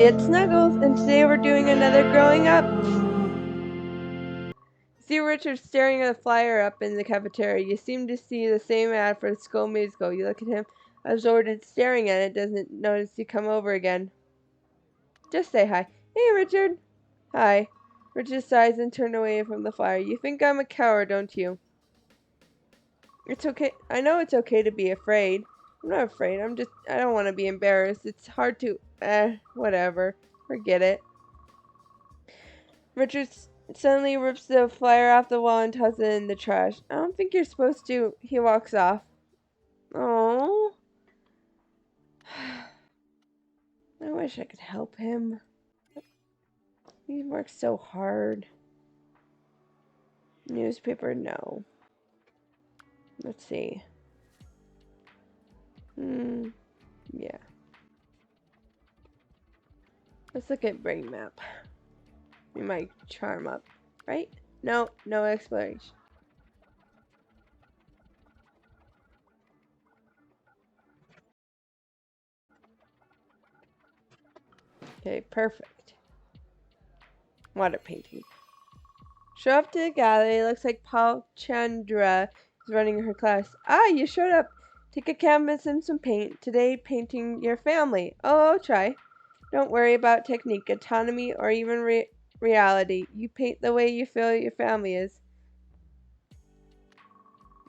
It's Snuggles, and today we're doing another growing up. See Richard staring at a flyer up in the cafeteria. You seem to see the same ad for the school musical. You look at him, absorbed staring at it, doesn't notice you come over again. Just say hi. Hey, Richard. Hi. Richard sighs and turns away from the flyer. You think I'm a coward, don't you? It's okay. I know it's okay to be afraid. I'm not afraid. I don't want to be embarrassed. It's hard to, whatever. Forget it. Richard suddenly rips the flyer off the wall and tosses it in the trash. I don't think you're supposed to. He walks off. Oh. I wish I could help him. He works so hard. Newspaper, no. Let's see. Yeah. Let's look at brain map. We might charm up, right? No, no exploration. Okay, perfect. Water painting. Show up to the gallery. Looks like Paul Chandra is running her class. Ah, you showed up. Take a canvas and some paint. Today, painting your family. Oh, I'll try. Don't worry about technique, autonomy, or even reality. You paint the way you feel your family is.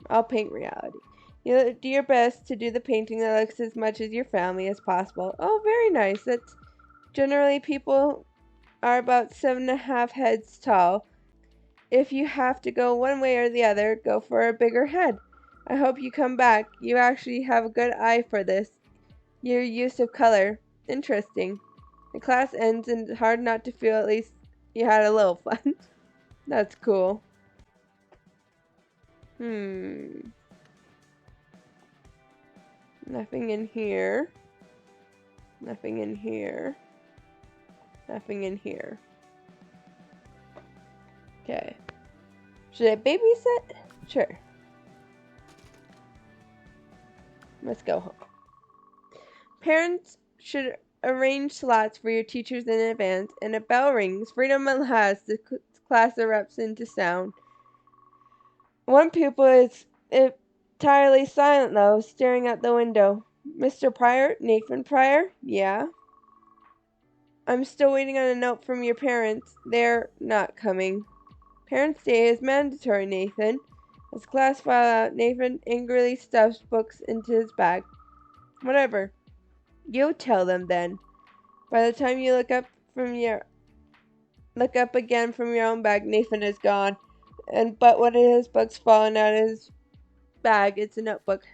I'll paint reality. You do your best to do the painting that looks as much as your family as possible. Oh, very nice. That's generally people are about 7.5 heads tall. If you have to go one way or the other, go for a bigger head. I hope you come back. You actually have a good eye for this. Your use of color. Interesting. The class ends and it's hard not to feel at least you had a little fun. That's cool. Nothing in here. Nothing in here. Nothing in here. Okay. Should I babysit? Sure. Let's go home. Parents should arrange slots for your teachers in advance, and a bell rings. Freedom at last. The class erupts into sound. One pupil is entirely silent, though, staring out the window. Mr. Pryor? Nathan Pryor? Yeah? I'm still waiting on a note from your parents. They're not coming. Parents' Day is mandatory, Nathan. As class file out, Nathan angrily stuffs books into his bag. Whatever. You tell them then. By the time you look up again from your own bag, Nathan is gone. But one of his books fallen out of his bag. It's a notebook.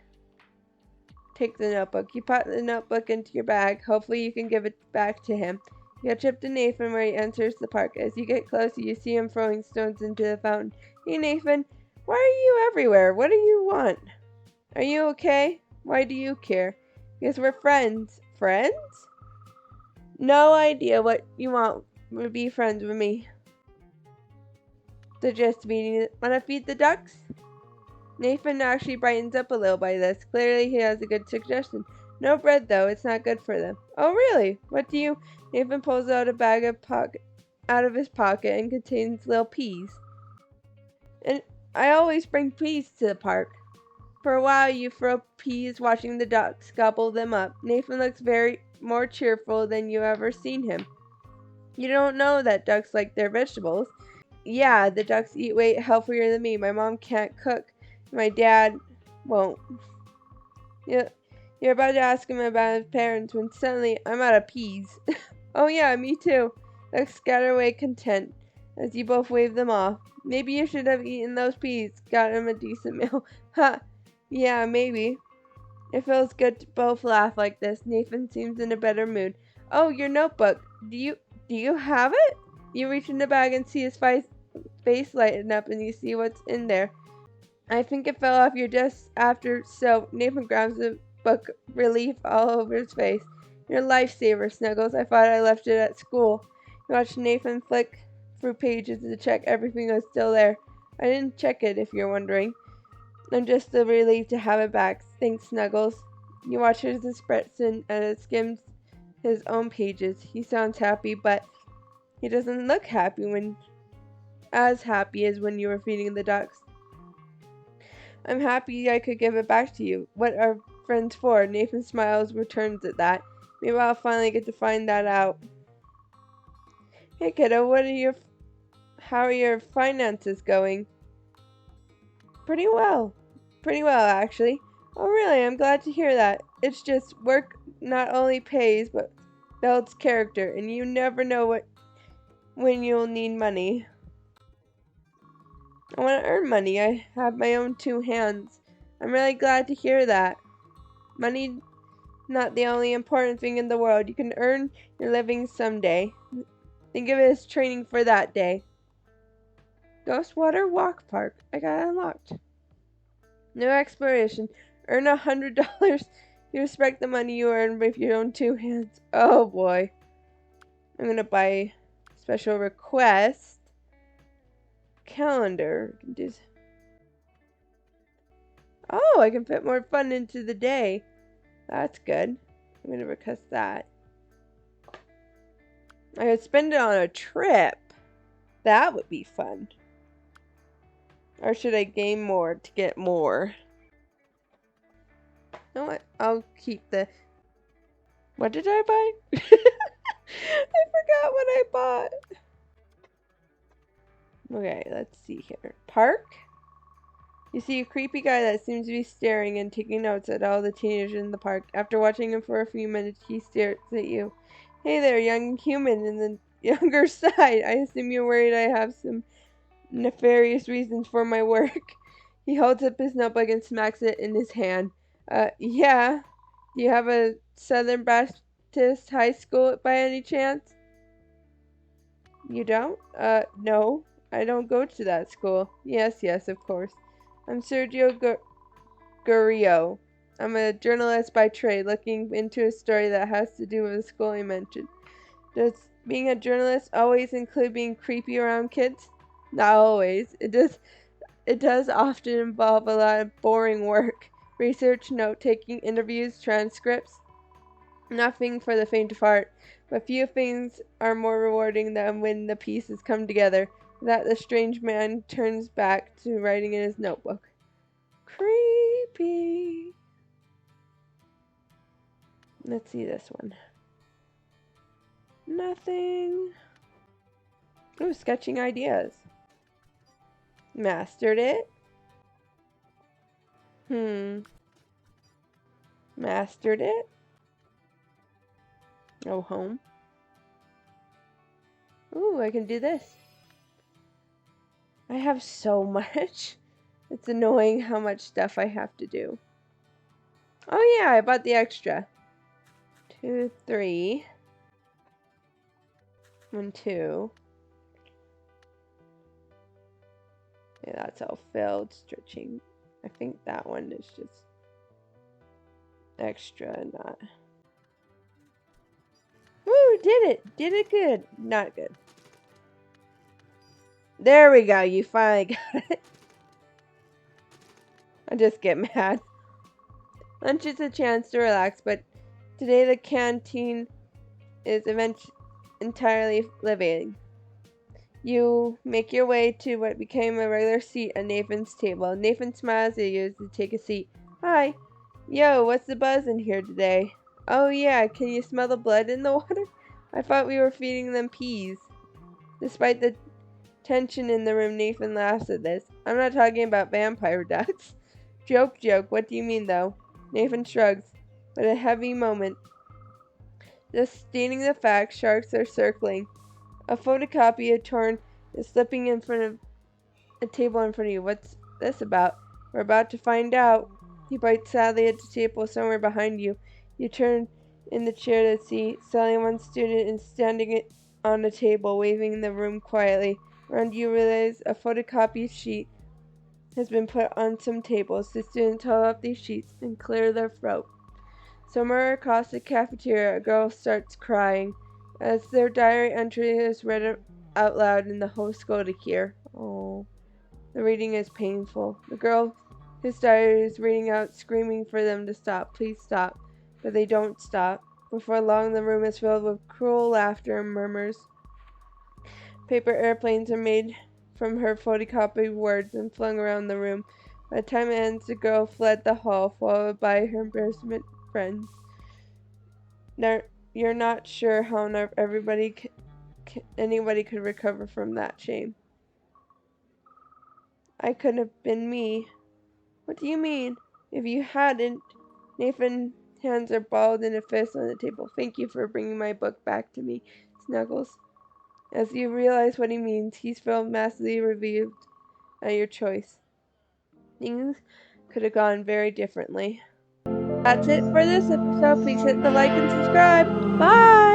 Take the notebook. You put the notebook into your bag. Hopefully you can give it back to him. You catch up to Nathan where he enters the park. As you get closer, you see him throwing stones into the fountain. Hey, Nathan, why are you everywhere? What do you want? Are you okay? Why do you care? Because we're friends. Friends? No idea what you want to be friends with me. Suggest feeding. Wanna feed the ducks? Nathan actually brightens up a little by this. Clearly he has a good suggestion. No bread though, it's not good for them. Oh really? What do you... Nathan pulls out a bag out of his pocket and contains little peas. And I always bring peas to the park. For a while you throw peas watching the ducks gobble them up. Nathan looks more cheerful than you ever seen him. You don't know that ducks like their vegetables. Yeah, the ducks eat way healthier than me. My mom can't cook. My dad won't. You're about to ask him about his parents when suddenly I'm out of peas. Oh yeah, me too. Ducks scatter away content as you both wave them off. Maybe you should have eaten those peas. Got him a decent meal. Ha! Yeah, maybe. It feels good to both laugh like this. Nathan seems in a better mood. Oh, your notebook. Do you have it? You reach in the bag and see his face lighten up and you see what's in there. I think it fell off your desk after, so Nathan grabs the book, relief all over his face. You're a lifesaver, Snuggles. I thought I left it at school. You watched Nathan flick through pages to check everything was still there. I didn't check it, if you're wondering. I'm just so relieved to have it back. Thanks, Snuggles. You watch as it spreads and it skims his own pages. He sounds happy, but he doesn't look as happy as when you were feeding the ducks. I'm happy I could give it back to you. What are friends for? Nathan smiles, returns at that. Maybe I'll finally get to find that out. Hey kiddo, how are your finances going? Pretty well. Pretty well, actually. Oh really, I'm glad to hear that. It's just work not only pays, but builds character, and you never know when you'll need money. I want to earn money. I have my own two hands. I'm really glad to hear that. Money not the only important thing in the world. You can earn your living someday. Think of it as training for that day. Ghostwater Walk Park. I got it unlocked. No exploration. Earn $100. You respect the money you earn with your own two hands. Oh boy. I'm gonna buy special request. Calendar. Oh, I can fit more fun into the day. That's good. I'm gonna request that. I could spend it on a trip. That would be fun. Or should I gain more to get more? You know what? I'll keep the... What did I buy? I forgot what I bought. Okay, let's see here. Park? You see a creepy guy that seems to be staring and taking notes at all the teenagers in the park. After watching him for a few minutes, he stares at you. Hey there, young human in the younger side. I assume you're worried I have some nefarious reasons for my work. He holds up his notebook and smacks it in his hand. Yeah. Do you have a Southern Baptist high school by any chance? You don't? No. I don't go to that school. Yes, of course. I'm Sergio Gurrio. I'm a journalist by trade, looking into a story that has to do with the school I mentioned. Does being a journalist always include being creepy around kids? Not always. It does often involve a lot of boring work. Research, note-taking, interviews, transcripts. Nothing for the faint of heart, but few things are more rewarding than when the pieces come together. With that, the strange man turns back to writing in his notebook. Creepy. Let's see this one. Nothing. Ooh, sketching ideas. Mastered it. Mastered it. Go home. Ooh, I can do this. I have so much. It's annoying how much stuff I have to do. Oh yeah, I bought the extra. 2, 3. 1, 2. Yeah, that's all filled. Stretching. I think that one is just extra, not... Woo, did it! Did it good. Not good. There we go, you finally got it. I just get mad. Lunch is a chance to relax, but today the canteen is entirely living. You make your way to what became a regular seat at Nathan's table. Nathan smiles at you as you take a seat. Hi. Yo, what's the buzz in here today? Oh yeah, can you smell the blood in the water? I thought we were feeding them peas. Despite the tension in the room, Nathan laughs at this. I'm not talking about vampire ducks. Joke. What do you mean, though? Nathan shrugs. But a heavy moment. Just stating the fact, sharks are circling. A photocopy of Torn is slipping in front of a table in front of you. What's this about? We're about to find out. He bites sadly at the table somewhere behind you. You turn in the chair to see Sally, one student, is standing on a table, waving in the room quietly. Around you realize a photocopy sheet has been put on some tables. The students hold up these sheets and clear their throat. Somewhere across the cafeteria, a girl starts crying as their diary entry is read out loud and the whole school to hear. Oh, the reading is painful. The girl whose diary is reading out, screaming for them to stop. Please stop. But they don't stop. Before long, the room is filled with cruel laughter and murmurs. Paper airplanes are made from her photocopied words and flung around the room. By the time it ends, the girl fled the hall, followed by her embarrassment friends. Now, you're not sure how anybody could recover from that shame. I could have been me. What do you mean? If you hadn't, Nathan's hands are balled in a fist on the table. Thank you for bringing my book back to me, Snuggles. As you realize what he means, he's felt massively relieved at your choice. Things could have gone very differently. That's it for this episode. Please hit the like and subscribe. Bye!